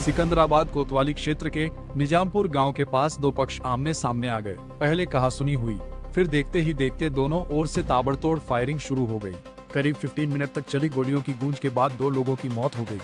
सिकंदराबाद कोतवाली क्षेत्र के निजामपुर गांव के पास दो पक्ष आमने सामने आ गए। पहले कहासुनी हुई, फिर देखते ही देखते दोनों ओर से ताबड़तोड़ फायरिंग शुरू हो गई। करीब 15 मिनट तक चली गोलियों की गूंज के बाद दो लोगों की मौत हो गई।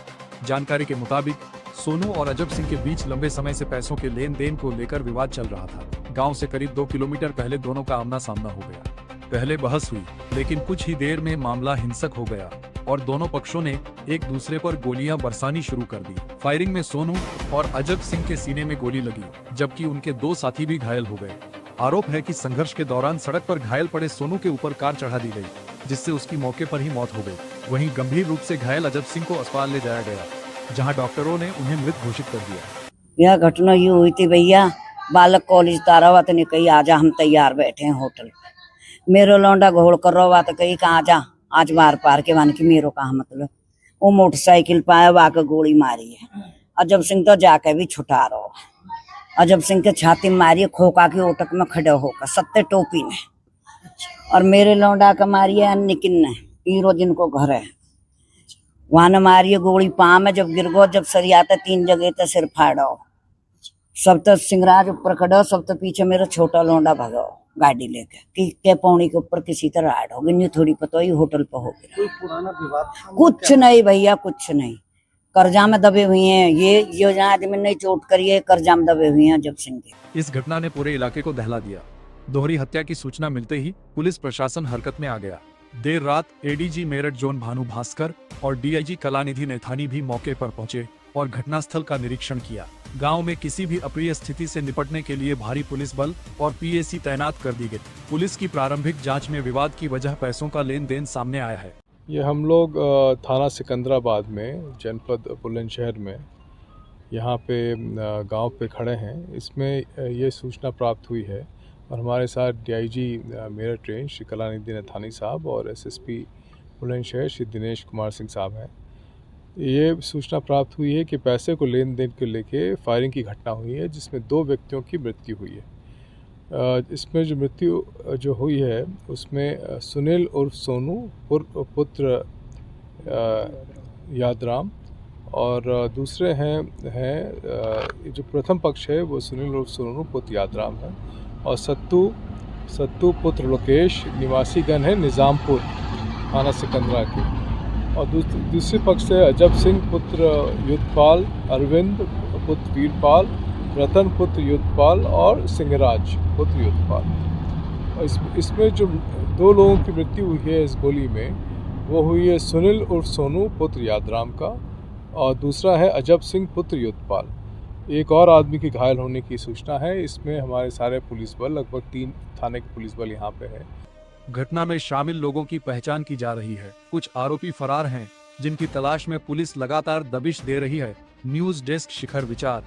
जानकारी के मुताबिक सोनू और अजब सिंह के बीच लंबे समय से पैसों के लेन देन को लेकर विवाद चल रहा था। गांव से करीब 2 किलोमीटर पहले दोनों का आमना सामना हो गया। पहले बहस हुई, लेकिन कुछ ही देर में मामला हिंसक हो गया और दोनों पक्षों ने एक दूसरे पर गोलियां बरसानी शुरू कर दी। फायरिंग में सोनू और अजब सिंह के सीने में गोली लगी, जबकि उनके 2 साथी भी घायल हो गए। आरोप है कि संघर्ष के दौरान सड़क पर घायल पड़े सोनू के ऊपर कार चढ़ा दी गई, जिससे उसकी मौके पर ही मौत हो गई। वहीं गंभीर रूप से घायल अजब सिंह को अस्पताल ले जाया गया, जहां डॉक्टरों ने उन्हें मृत घोषित कर दिया। यह घटना यूँ हुई थी भैया, बालक कॉलेज तारावत ने कही आजा हम तैयार बैठे हैं होटल पे। मेरो लौंडा घोड़ कर रहा तो कही कहा आजा आज बार पार के मान की मेरो कहा मतलब वो मोटरसाइकिल पाया वाके गोली मारी है। अजब सिंह तो जाके भी छुटा रहा। अजब सिंह के छाती में मारी है, खोखा की ओटक में खड़े होकर सत्ते टोपी ने, और मेरे लौंडा का मारी है निकिन ने, हीरो जिनको घर है वहां ने मारी है गोली पाँव में। जब गिर गो, जब सरियाते 3 जगह तो सिर फाड़ो। सब तो सिंगराज ऊपर खड़ो, सब तो पीछे मेरा छोटा लौंडा भगो गाड़ी लेके के पौड़ी के ऊपर किसी तरह राइड हो गई। थोड़ी पता ही होटल पर हो गया। कोई पुराना विवाद? कुछ नहीं भैया, कुछ नहीं। कर्जा में दबे हुए हैं ये योजना आदमी ने चोट करी है, कर्जा में दबे हुए हैं अजब सिंह के। इस घटना ने पूरे इलाके को दहला दिया। दोहरी हत्या की सूचना मिलते ही पुलिस प्रशासन हरकत में आ गया। देर रात एडीजी मेरठ जोन भानु भास्कर और डीआईजी कलानिधि नैथानी भी मौके पर पहुंचे और घटनास्थल का निरीक्षण किया। गांव में किसी भी अप्रिय स्थिति से निपटने के लिए भारी पुलिस बल और पीएसी तैनात कर दी गई। पुलिस की प्रारंभिक जांच में विवाद की वजह पैसों का लेन देन सामने आया है। ये हम लोग थाना सिकंदराबाद में जनपद बुलंदशहर में यहाँ पे गांव पे खड़े हैं। इसमें ये सूचना प्राप्त हुई है और हमारे साथ डीआईजी मेरठ रेंज श्री कलानिधि नैथानी साहब और एसएसपी बुलंदशहर श्री दिनेश कुमार सिंह साहब हैं। ये सूचना प्राप्त हुई है कि पैसे को लेन देन को लेके फायरिंग की घटना हुई है, जिसमें 2 व्यक्तियों की मृत्यु हुई है। इसमें जो मृत्यु जो हुई है उसमें सुनील उर्फ सोनू पुत्र यादराम, और दूसरे हैं जो प्रथम पक्ष है वो सुनील उर्फ सोनू पुत्र यादराम है, और सत्तू पुत्र लोकेश निवासी गण है निजामपुर थाना सिकंदरा के। और दूसरे पक्ष से अजब सिंह पुत्र युद्धपाल, अरविंद पुत्र वीरपाल, रतन पुत्र युद्धपाल और सिंहराज पुत्र युद्धपाल। और इसमें जो 2 लोगों की मृत्यु हुई है इस गोली में, वो हुई है सुनील उर्फ सोनू पुत्र यादराम का, और दूसरा है अजब सिंह पुत्र युद्धपाल। एक और आदमी की घायल होने की सूचना है। इसमें हमारे सारे पुलिस बल, लगभग 3 थाने के पुलिस बल यहाँ पे है। घटना में शामिल लोगों की पहचान की जा रही है। कुछ आरोपी फरार हैं, जिनकी तलाश में पुलिस लगातार दबिश दे रही है। न्यूज़ डेस्क शिखर विचार।